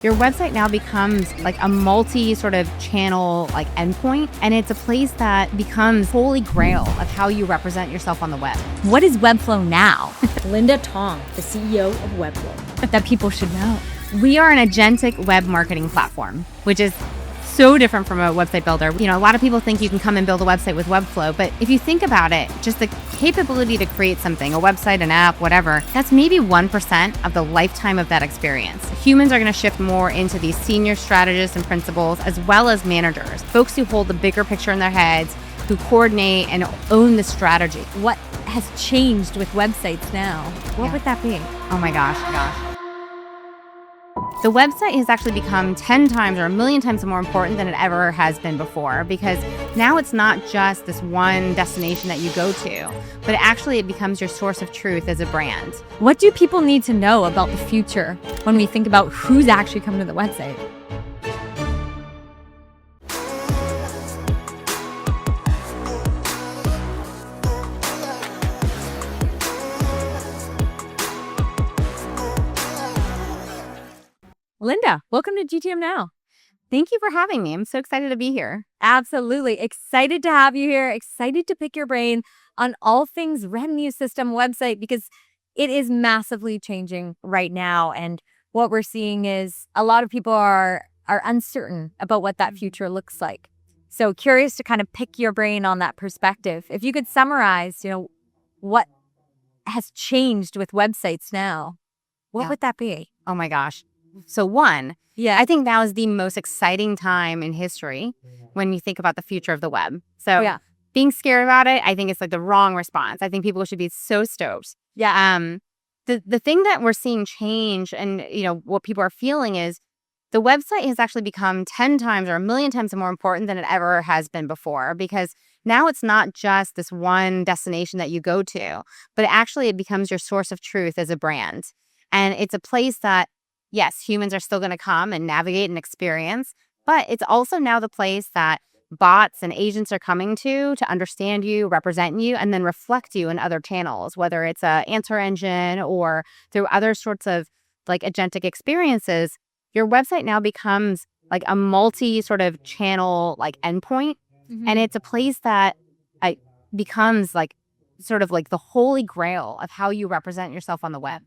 Your website now becomes like a multi sort of channel like endpoint, and it's a place that becomes holy grail of how you represent yourself on the web. What is Webflow now? Linda Tong, the CEO of Webflow. That people should know. We are an agentic web marketing platform, which is so different from a website builder. You know, a lot of people think you can come and build a website with Webflow, but if you think about it, just the capability to create something, a website, an app, whatever, that's maybe 1% of the lifetime of that experience. Humans are going to shift more into these senior strategists and principals, as well as managers, folks who hold the bigger picture in their heads, who coordinate and own the strategy. What has changed with websites now? What would that be? Oh my gosh. The website has actually become 10 times or a million times more important than it ever has been before, because now it's not just this one destination that you go to, but actually it becomes your source of truth as a brand. What do people need to know about the future when we think about who's actually coming to the website? Linda, welcome to GTMnow. Thank you for having me. I'm so excited to be here. Absolutely. Excited to have you here. Excited to pick your brain on all things revenue system website, because it is massively changing right now. And what we're seeing is a lot of people are uncertain about what that future looks like. So curious to kind of pick your brain on that perspective. If you could summarize, what has changed with websites now, what would that be? Oh my gosh. So one, I think now is the most exciting time in history when you think about the future of the web. So being scared about it, I think it's like the wrong response. I think people should be so stoked. The thing that we're seeing change and, what people are feeling is the website has actually become 10 times or a million times more important than it ever has been before, because now it's not just this one destination that you go to, but actually it becomes your source of truth as a brand. And it's a place that, yes, humans are still going to come and navigate and experience, but it's also now the place that bots and agents are coming to understand you, represent you, and then reflect you in other channels, whether it's an answer engine or through other sorts of like agentic experiences. Your website now becomes like a multi sort of channel like endpoint. And it's a place that becomes like sort of like the holy grail of how you represent yourself on the web.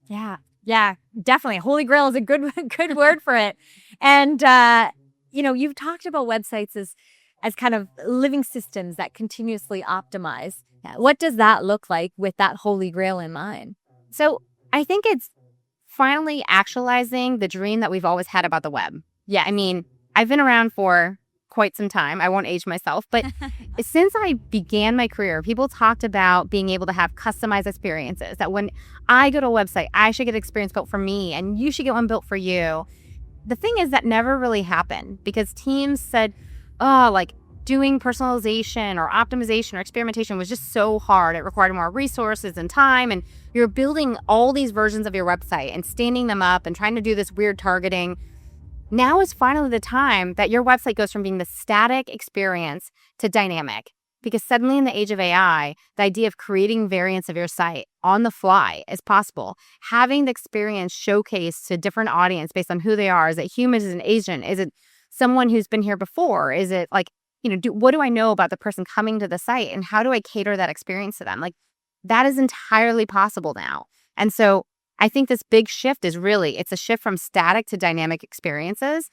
Yeah, definitely. Holy grail is a good word for it. And, you've talked about websites as kind of living systems that continuously optimize. What does that look like with that holy grail in mind? So I think it's finally actualizing the dream that we've always had about the web. Yeah, I mean, I've been around for quite some time. I won't age myself, but since I began my career, people talked about being able to have customized experiences, that when I go to a website, I should get an experience built for me and you should get one built for you. The thing is that never really happened because teams said, doing personalization or optimization or experimentation was just so hard. It required more resources and time, and you're building all these versions of your website and standing them up and trying to do this weird targeting. Now is finally the time that your website goes from being the static experience to dynamic, because suddenly in the age of AI, the idea of creating variants of your site on the fly is possible. Having the experience showcased to different audience based on who they are. Is it human? Is it an agent? Is it someone who's been here before? Is it like, what do I know about the person coming to the site and how do I cater that experience to them? Like that is entirely possible now. And so I think this big shift is it's a shift from static to dynamic experiences.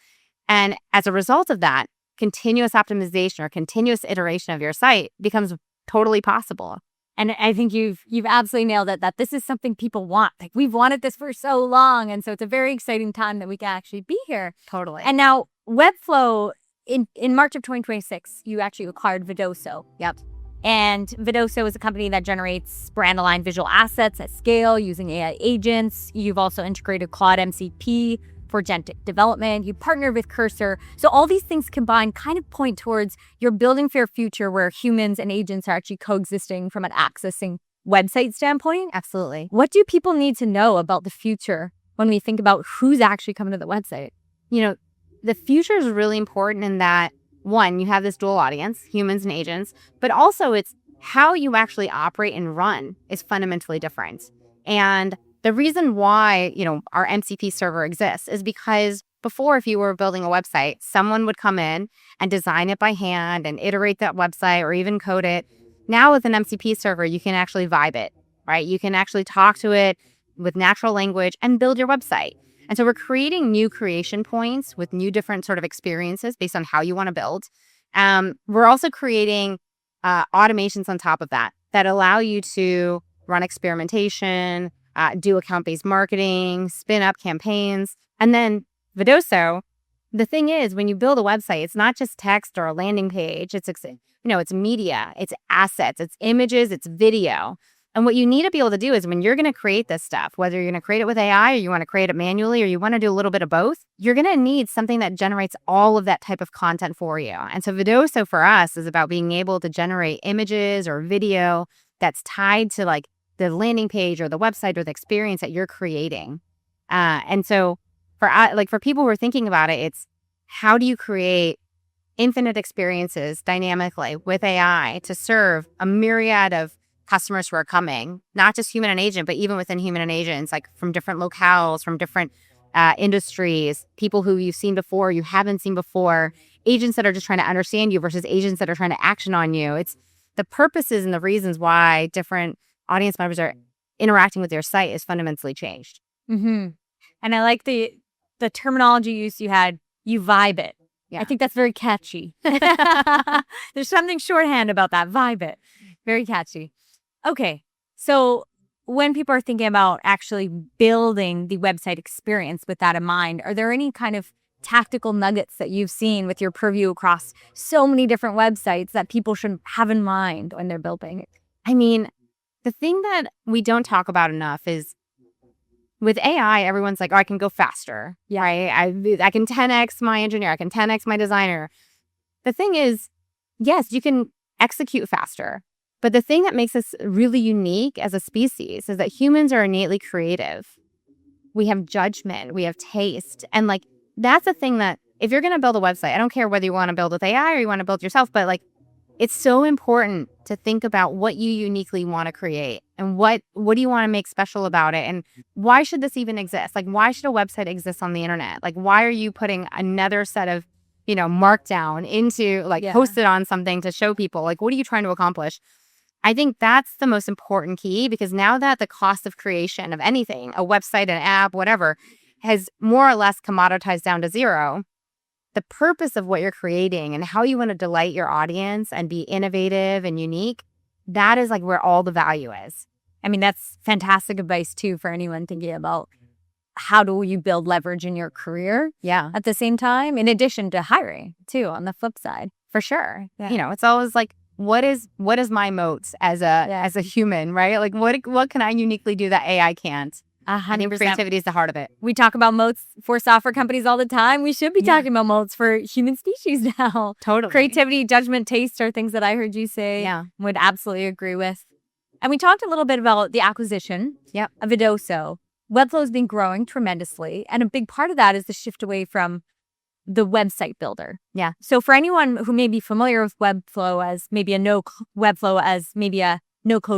And as a result of that, continuous optimization or continuous iteration of your site becomes totally possible. And I think you've absolutely nailed it, that this is something people want. Like we've wanted this for so long. And so it's a very exciting time that we can actually be here. Totally. And now Webflow, in March of 2026, you actually acquired Vidoso. Yep. And Vidoso is a company that generates brand-aligned visual assets at scale using AI agents. You've also integrated Claude MCP for Agentic development. You partnered with Cursor. So all these things combined kind of point towards you're building for a future where humans and agents are actually coexisting from an accessing website standpoint. Absolutely. What do people need to know about the future when we think about who's actually coming to the website? The future is really important in that, one, you have this dual audience, humans and agents, but also it's how you actually operate and run is fundamentally different. And the reason why, our MCP server exists is because before, if you were building a website, someone would come in and design it by hand and iterate that website or even code it. Now with an MCP server, you can actually vibe it, right? You can actually talk to it with natural language and build your website. And so we're creating new creation points with new different sort of experiences based on how you want to build. We're also creating automations on top of that allow you to run experimentation, do account-based marketing, spin up campaigns. And then Vidoso, the thing is, when you build a website, it's not just text or a landing page. It's media, it's assets, it's images, it's video. And what you need to be able to do is when you're going to create this stuff, whether you're going to create it with AI or you want to create it manually or you want to do a little bit of both, you're going to need something that generates all of that type of content for you. And so Vidoso for us is about being able to generate images or video that's tied to like the landing page or the website or the experience that you're creating. And so for people who are thinking about it, it's how do you create infinite experiences dynamically with AI to serve a myriad of customers who are coming, not just human and agent, but even within human and agents, like from different locales, from different industries, people who you've seen before, you haven't seen before, agents that are just trying to understand you versus agents that are trying to action on you. It's the purposes and the reasons why different audience members are interacting with your site is fundamentally changed. Mm-hmm. And I like the terminology use you had, you vibe it. Yeah. I think that's very catchy. There's something shorthand about that, vibe it. Very catchy. Okay, so when people are thinking about actually building the website experience with that in mind, are there any kind of tactical nuggets that you've seen with your purview across so many different websites that people should have in mind when they're building it? I mean, the thing that we don't talk about enough is with AI, everyone's like, oh, I can go faster. Yeah. Right? I can 10x my engineer. I can 10x my designer. The thing is, yes, you can execute faster. But the thing that makes us really unique as a species is that humans are innately creative. We have judgment, we have taste. And like, that's the thing that if you're going to build a website, I don't care whether you want to build with AI or you want to build yourself, but like, it's so important to think about what you uniquely want to create and what do you want to make special about it? And why should this even exist? Like, why should a website exist on the internet? Like, why are you putting another set of, markdown into posted on something to show people? Like, what are you trying to accomplish? I think that's the most important key, because now that the cost of creation of anything, a website, an app, whatever, has more or less commoditized down to zero, the purpose of what you're creating and how you want to delight your audience and be innovative and unique, that is like where all the value is. I mean, that's fantastic advice too for anyone thinking about how do you build leverage in your career at the same time, in addition to hiring too, on the flip side. For sure. Yeah. It's always like, what is my moats as a human, right? Like what can I uniquely do that AI can't? 100%. I think creativity is the heart of it. We talk about moats for software companies all the time. We should be talking about moats for human species now. Totally. Creativity, judgment, taste are things that I heard you say. Yeah. Would absolutely agree with. And we talked a little bit about the acquisition of Vidoso. Webflow has been growing tremendously. And a big part of that is the shift away from the website builder. Yeah. So for anyone who may be familiar with Webflow as maybe a no-code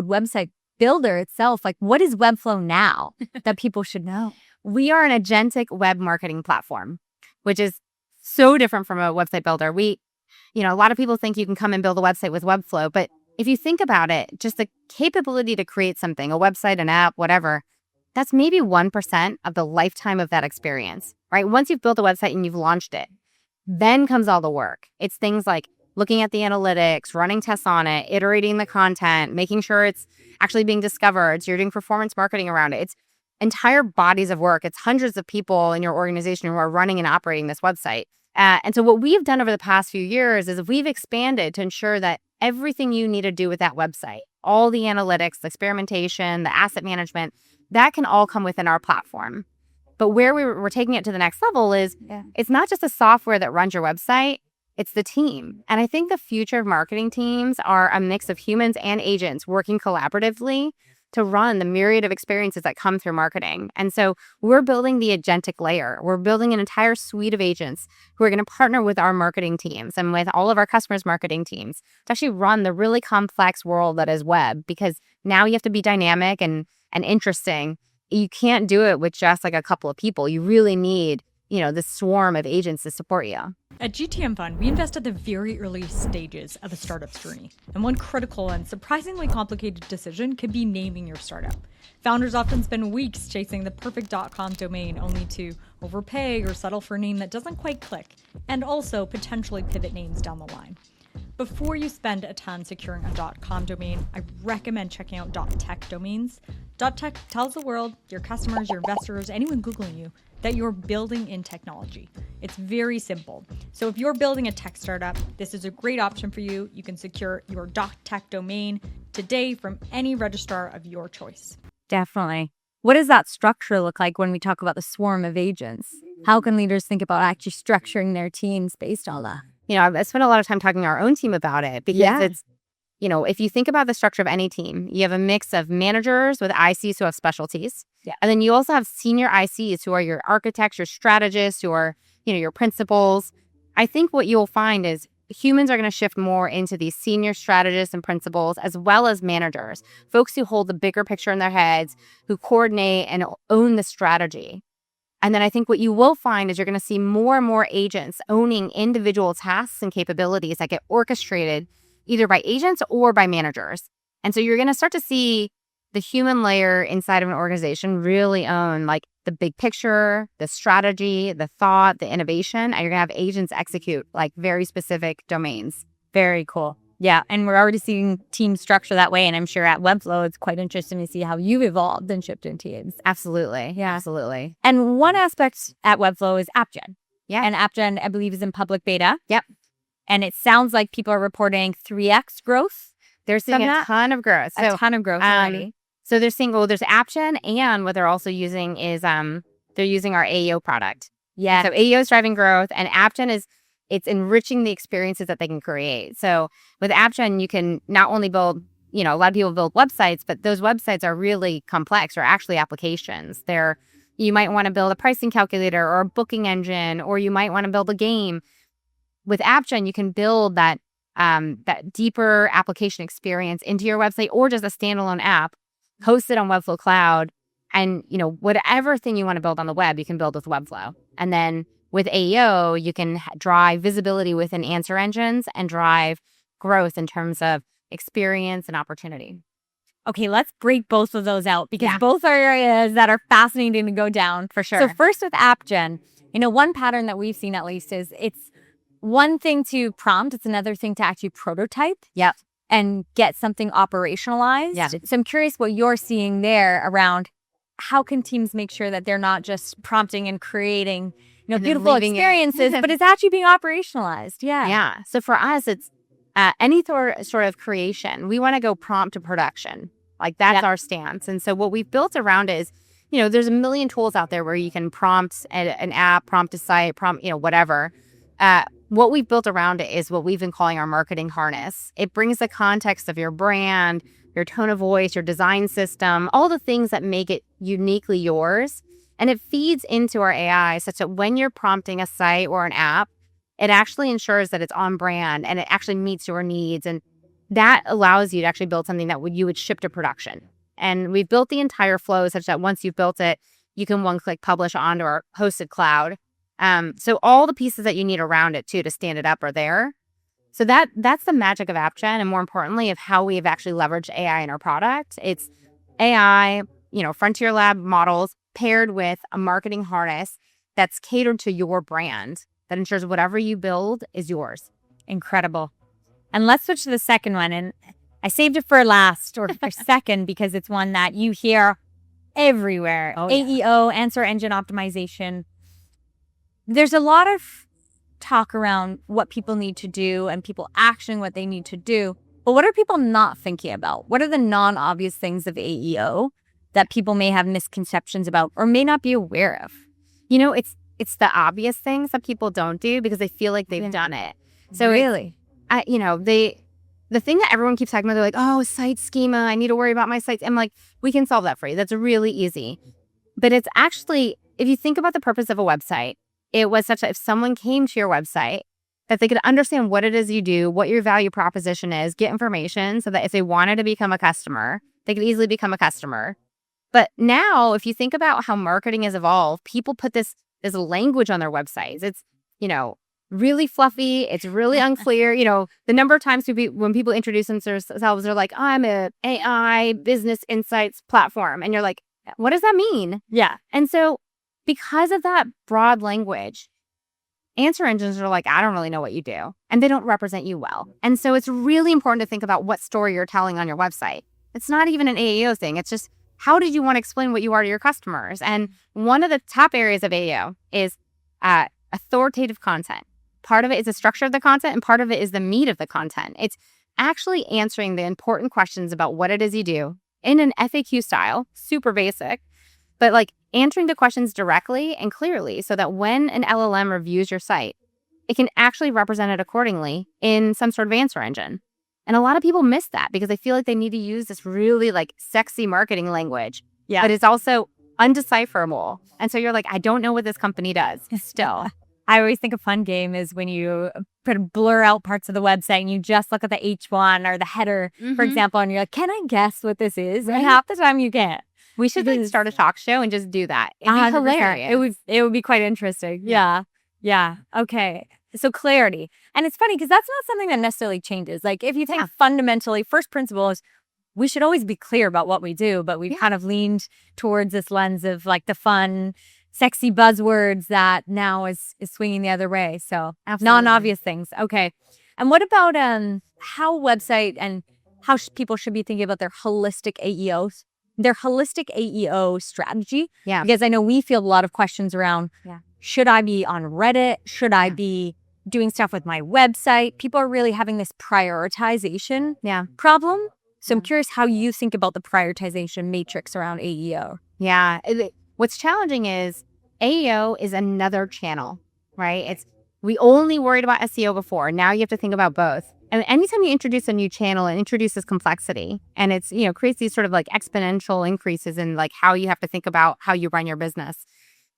website builder itself, like what is Webflow now that people should know? We are an agentic web marketing platform, which is so different from a website builder. A lot of people think you can come and build a website with Webflow, but if you think about it, just the capability to create something, a website, an app, whatever, that's maybe 1% of the lifetime of that experience, right? Once you've built a website and you've launched it, then comes all the work. It's things like looking at the analytics, running tests on it, iterating the content, making sure it's actually being discovered. So you're doing performance marketing around it. It's entire bodies of work. It's hundreds of people in your organization who are running and operating this website. And so what we've done over the past few years is we've expanded to ensure that everything you need to do with that website, all the analytics, the experimentation, the asset management, that can all come within our platform. But where we're taking it to the next level is it's not just the software that runs your website, it's the team. And I think the future of marketing teams are a mix of humans and agents working collaboratively to run the myriad of experiences that come through marketing. And so we're building the agentic layer. We're building an entire suite of agents who are going to partner with our marketing teams and with all of our customers' marketing teams to actually run the really complex world that is web, because now you have to be dynamic and interesting. You can't do it with just like a couple of people. You really need the swarm of agents to support you. At GTM Fund, we invest at the very early stages of a startup's journey. And one critical and surprisingly complicated decision could be naming your startup. Founders often spend weeks chasing the perfect .com domain only to overpay or settle for a name that doesn't quite click, and also potentially pivot names down the line. Before you spend a ton securing a .com domain, I recommend checking out .tech domains. .tech tells the world, your customers, your investors, anyone Googling you, that you're building in technology. It's very simple. So if you're building a tech startup, this is a great option for you. You can secure your .tech domain today from any registrar of your choice. Definitely. What does that structure look like when we talk about the swarm of agents? How can leaders think about actually structuring their teams based on that? I spent a lot of time talking to our own team about it because it's, if you think about the structure of any team, you have a mix of managers with ICs who have specialties. Yeah. And then you also have senior ICs who are your architects, your strategists, who are, your principals. I think what you'll find is humans are going to shift more into these senior strategists and principals, as well as managers, folks who hold the bigger picture in their heads, who coordinate and own the strategy. And then I think what you will find is you're going to see more and more agents owning individual tasks and capabilities that get orchestrated either by agents or by managers. And so you're going to start to see the human layer inside of an organization really own like the big picture, the strategy, the thought, the innovation, and you're going to have agents execute like very specific domains. Very cool. Yeah, and we're already seeing team structure that way, and I'm sure at Webflow, it's quite interesting to see how you've evolved and shifted in teams. Absolutely. Yeah. Absolutely. And one aspect at Webflow is AppGen. Yeah. And AppGen, I believe, is in public beta. Yep. And it sounds like people are reporting 3x growth. They're seeing a ton of growth. A ton of growth already. So they're seeing, there's AppGen, and what they're also using is they're using our AEO product. Yeah. So AEO is driving growth, and AppGen it's enriching the experiences that they can create. So with AppGen, you can not only build, a lot of people build websites, but those websites are really complex or actually applications. You might want to build a pricing calculator or a booking engine, or you might want to build a game. With AppGen, you can build that deeper application experience into your website or just a standalone app, host it on Webflow Cloud, and whatever thing you want to build on the web, you can build with Webflow. And then with AEO, you can drive visibility within answer engines and drive growth in terms of experience and opportunity. Okay, let's break both of those out because both are areas that are fascinating to go down. For sure. So first with AppGen, one pattern that we've seen at least is it's one thing to prompt, it's another thing to actually prototype. Yep. And get something operationalized. Yeah. So I'm curious what you're seeing there around how can teams make sure that they're not just prompting and creating beautiful experiences, but it's actually being operationalized. Yeah. Yeah. So for us, it's any sort of creation. We want to go prompt to production. Like that's our stance. And so what we've built around it is, there's a million tools out there where you can prompt an app, prompt a site, prompt, whatever. What we've built around it is what we've been calling our marketing harness. It brings the context of your brand, your tone of voice, your design system, all the things that make it uniquely yours. And it feeds into our AI such that when you're prompting a site or an app, it actually ensures that it's on brand and it actually meets your needs. And that allows you to actually build something that you would ship to production. And we've built the entire flow such that once you've built it, you can one-click publish onto our hosted cloud. So all the pieces that you need around it too to stand it up are there. So that's the magic of AppGen, and more importantly, of how we've actually leveraged AI in our product. It's AI, frontier lab models paired with a marketing harness that's catered to your brand that ensures whatever you build is yours. Incredible. And let's switch to the second one. And I saved it for last or for second because it's one that you hear everywhere. AEO, answer engine optimization. There's a lot of talk around what people need to do and people actioning what they need to do. But what are people not thinking about? What are the non-obvious things of AEO that people may have misconceptions about or may not be aware of? It's the obvious things that people don't do because they feel like they've done it. So really, the thing that everyone keeps talking about, they're like, oh, site schema, I need to worry about my sites. I'm like, we can solve that for you. That's really easy. But it's actually, if you think about the purpose of a website, it was such that if someone came to your website, that they could understand what it is you do, what your value proposition is, get information so that if they wanted to become a customer, they could easily become a customer. But now, if you think about how marketing has evolved, people put this this language on their websites. It's, really fluffy. It's really unclear. The number of times when people introduce themselves, they're like, I'm a AI business insights platform. And you're like, what does that mean? Yeah. And so because of that broad language, answer engines are like, I don't really know what you do. And they don't represent you well. And so it's really important to think about what story you're telling on your website. It's not even an AEO thing. It's just, how did you want to explain what you are to your customers? And one of the top areas of AEO is authoritative content. Part of it is the structure of the content, and part of it is the meat of the content. It's actually answering the important questions about what it is you do in an FAQ style, super basic, but like answering the questions directly and clearly so that when an LLM reviews your site, it can actually represent it accordingly in some sort of answer engine. And a lot of people miss that because they feel like they need to use this really like sexy marketing language, but it's also undecipherable. And so you're like, I don't know what this company does still. I always think a fun game is when you blur out parts of the website and you just look at the H1 or the header, for example, and you're like, can I guess what this is? Right? And half the time you can't. We should start a talk show and just do that. It'd be hilarious. It would be quite interesting. Yeah. Okay. So clarity. And it's funny because that's not something that necessarily changes. Like if you think fundamentally, first principle is we should always be clear about what we do, but we've kind of leaned towards this lens of like the fun, sexy buzzwords that now is swinging the other way. So non-obvious things. Okay. And what about how website and how people should be thinking about their holistic AEOs? Their holistic AEO strategy. Yeah. Because I know we field a lot of questions around, should I be on Reddit? Should I be doing stuff with my website? People are really having this prioritization problem. So I'm curious how you think about the prioritization matrix around AEO. Yeah. What's challenging is AEO is another channel, right? We only worried about SEO before. Now you have to think about both. And anytime you introduce a new channel, it introduces complexity, and it's, creates these sort of like exponential increases in like how you have to think about how you run your business.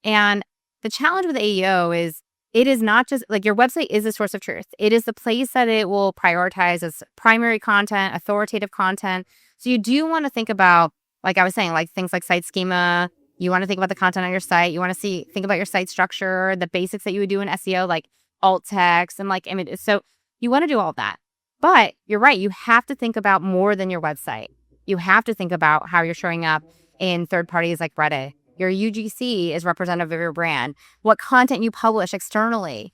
And the challenge with AEO is it is not just like your website is a source of truth. It is the place that it will prioritize as primary content, authoritative content. So you do want to think about, like I was saying, like things like site schema. You want to think about the content on your site. You want to think about your site structure, the basics that you would do in SEO, like alt text and like images. So you want to do all that. But you're right. You have to think about more than your website. You have to think about how you're showing up in third parties like Reddit. Your UGC is representative of your brand. What content you publish externally.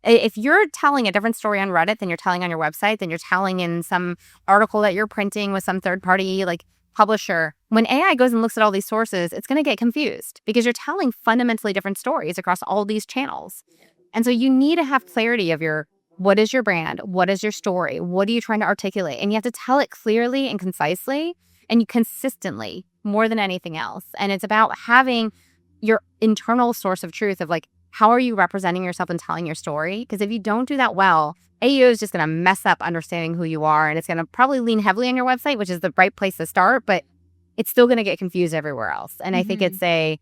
If you're telling a different story on Reddit than you're telling on your website, then you're telling in some article that you're printing with some third party like publisher. When AI goes and looks at all these sources, it's going to get confused because you're telling fundamentally different stories across all these channels. And so you need to have clarity of what is your brand? What is your story? What are you trying to articulate? And you have to tell it clearly and concisely and consistently more than anything else. And it's about having your internal source of truth of like, how are you representing yourself and telling your story? Because if you don't do that well, AEO is just going to mess up understanding who you are. And it's going to probably lean heavily on your website, which is the right place to start, but it's still going to get confused everywhere else. And I think it's a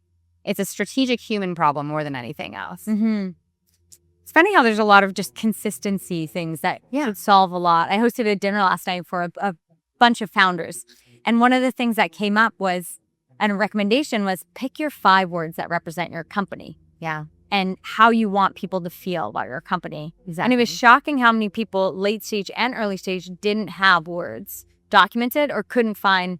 strategic human problem more than anything else. It's funny how there's a lot of just consistency things that could solve a lot. I hosted a dinner last night for a bunch of founders. And one of the things that came up was, and a recommendation was, pick your 5 words that represent your company. Yeah. And how you want people to feel about your company. Exactly. And it was shocking how many people, late stage and early stage, didn't have words documented or couldn't find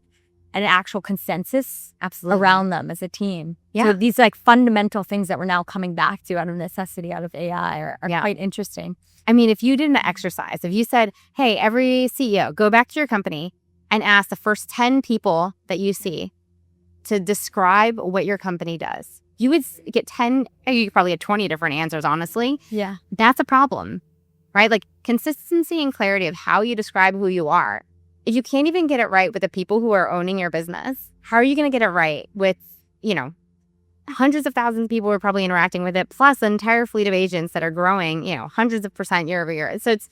an actual consensus around them as a team. Yeah. So these like fundamental things that we're now coming back to out of necessity, out of AI are quite interesting. I mean, if you did an exercise, if you said, hey, every CEO, go back to your company and ask the first 10 people that you see to describe what your company does, you would get 10, you could probably get 20 different answers, honestly. Yeah. That's a problem, right? Like consistency and clarity of how you describe who you are. If you can't even get it right with the people who are owning your business, how are you going to get it right with, hundreds of thousands of people who are probably interacting with it, plus an entire fleet of agents that are growing, hundreds of % year over year. So it's,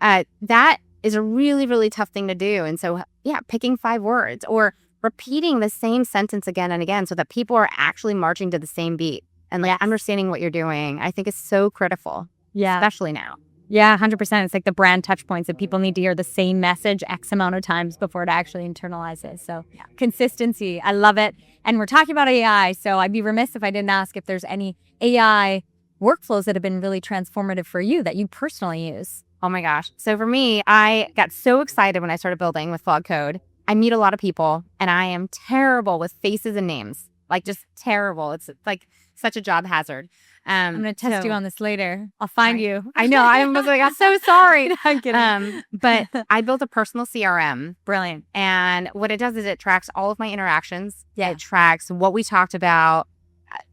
that is a really, really tough thing to do. And so, picking 5 words or repeating the same sentence again and again so that people are actually marching to the same beat and like understanding what you're doing, I think is so critical. Yeah. Especially now. Yeah, 100%. It's like the brand touch points that people need to hear the same message X amount of times before it actually internalizes. So consistency, I love it. And we're talking about AI, so I'd be remiss if I didn't ask if there's any AI workflows that have been really transformative for you that you personally use? Oh my gosh. So for me, I got so excited when I started building with Claude Code. I meet a lot of people and I am terrible with faces and names, like just terrible. It's like such a job hazard. I'm going to test you on this later. I'll find you. I know. I was like, I'm so sorry. I'm kidding. But I built a personal CRM. Brilliant. And what it does is it tracks all of my interactions. Yeah. It tracks what we talked about,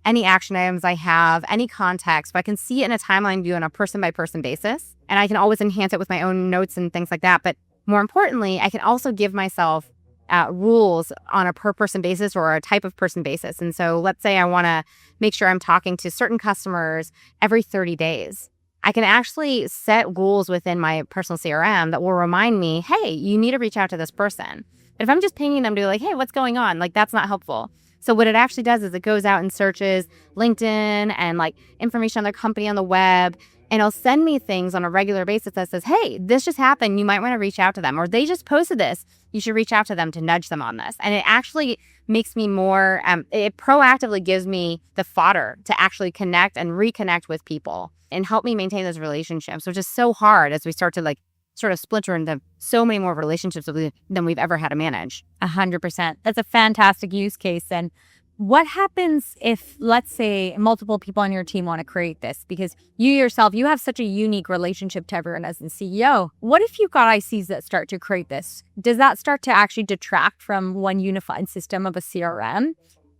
any action items I have, any context. But I can see it in a timeline view on a person-by-person basis. And I can always enhance it with my own notes and things like that. But more importantly, I can also give myself rules on a per-person basis or a type of person basis. And so let's say I want to make sure I'm talking to certain customers every 30 days. I can actually set rules within my personal CRM that will remind me, hey, you need to reach out to this person. But if I'm just pinging them to be like, hey, what's going on? Like, that's not helpful. So what it actually does is it goes out and searches LinkedIn and like information on their company on the web. And it'll send me things on a regular basis that says, hey, this just happened. You might want to reach out to them. Or they just posted this. You should reach out to them to nudge them on this. And it actually makes me more, it proactively gives me the fodder to actually connect and reconnect with people and help me maintain those relationships, which is so hard as we start to like sort of splinter into so many more relationships than we've ever had to manage. 100%. That's a fantastic use case. And what happens if, let's say, multiple people on your team want to create this? Because you yourself, you have such a unique relationship to everyone as the CEO. What if you've got ICs that start to create this? Does that start to actually detract from one unified system of a CRM?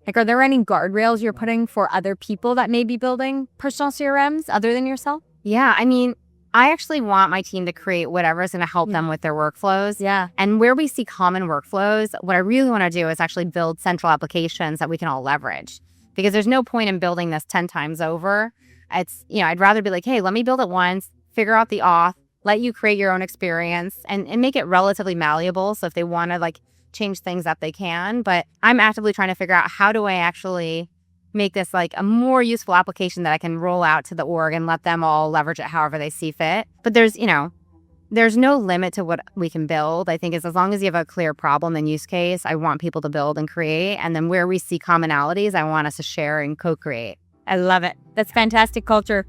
Like, are there any guardrails you're putting for other people that may be building personal CRMs other than yourself? Yeah, I mean, I actually want my team to create whatever is going to help them with their workflows. Yeah. And where we see common workflows, what I really want to do is actually build central applications that we can all leverage. Because there's no point in building this 10 times over. It's, I'd rather be like, hey, let me build it once, figure out the auth, let you create your own experience and make it relatively malleable. So if they want to like change things up, they can. But I'm actively trying to figure out how do I actually make this like a more useful application that I can roll out to the org and let them all leverage it however they see fit. But there's no limit to what we can build. I think as long as you have a clear problem and use case, I want people to build and create. And then where we see commonalities, I want us to share and co-create. I love it. That's fantastic culture.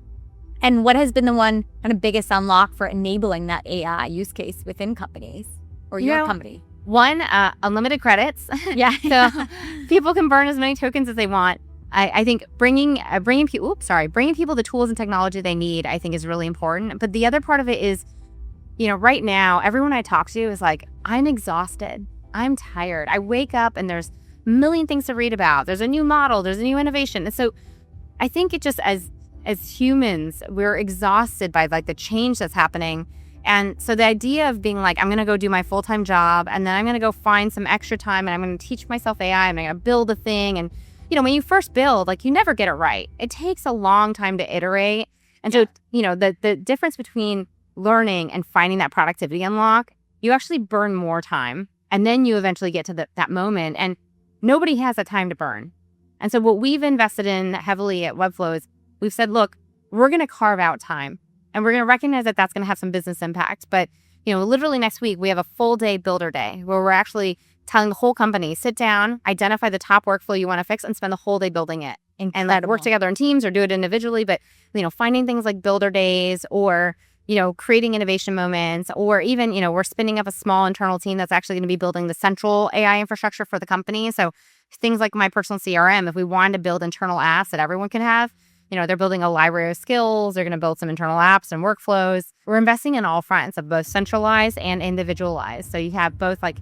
And what has been the one kind of biggest unlock for enabling that AI use case within companies or your company? One, unlimited credits. Yeah. So people can burn as many tokens as they want. I think bringing people the tools and technology they need, I think is really important. But the other part of it is, right now, everyone I talk to is like, I'm exhausted. I'm tired. I wake up and there's a million things to read about. There's a new model. There's a new innovation. And so I think it just as humans, we're exhausted by like the change that's happening. And so the idea of being like, I'm going to go do my full-time job and then I'm going to go find some extra time and I'm going to teach myself AI and I'm going to build a thing. And when you first build, like you never get it right. It takes a long time to iterate. And so, the difference between learning and finding that productivity unlock, you actually burn more time. And then you eventually get to that moment and nobody has that time to burn. And so what we've invested in heavily at Webflow is we've said, look, we're going to carve out time and we're going to recognize that that's going to have some business impact. But, literally next week, we have a full day builder day where we're actually telling the whole company, sit down, identify the top workflow you want to fix and spend the whole day building it. Incredible. And like work together in teams or do it individually. But, finding things like builder days or, creating innovation moments or even, we're spinning up a small internal team that's actually going to be building the central AI infrastructure for the company. So things like my personal CRM, if we wanted to build internal apps that everyone can have, they're building a library of skills. They're going to build some internal apps and workflows. We're investing in all fronts of both centralized and individualized. So you have both like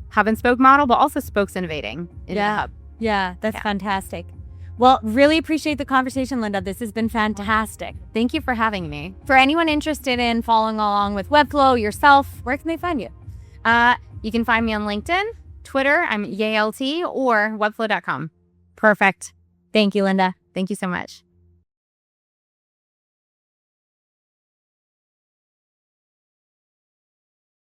hub and spoke model, but also spokes innovating in the hub. Yeah, that's fantastic. Well, really appreciate the conversation, Linda. This has been fantastic. Thank you for having me. For anyone interested in following along with Webflow, yourself, where can they find you? You can find me on LinkedIn, Twitter, I'm YALT, or webflow.com. Perfect. Thank you, Linda. Thank you so much.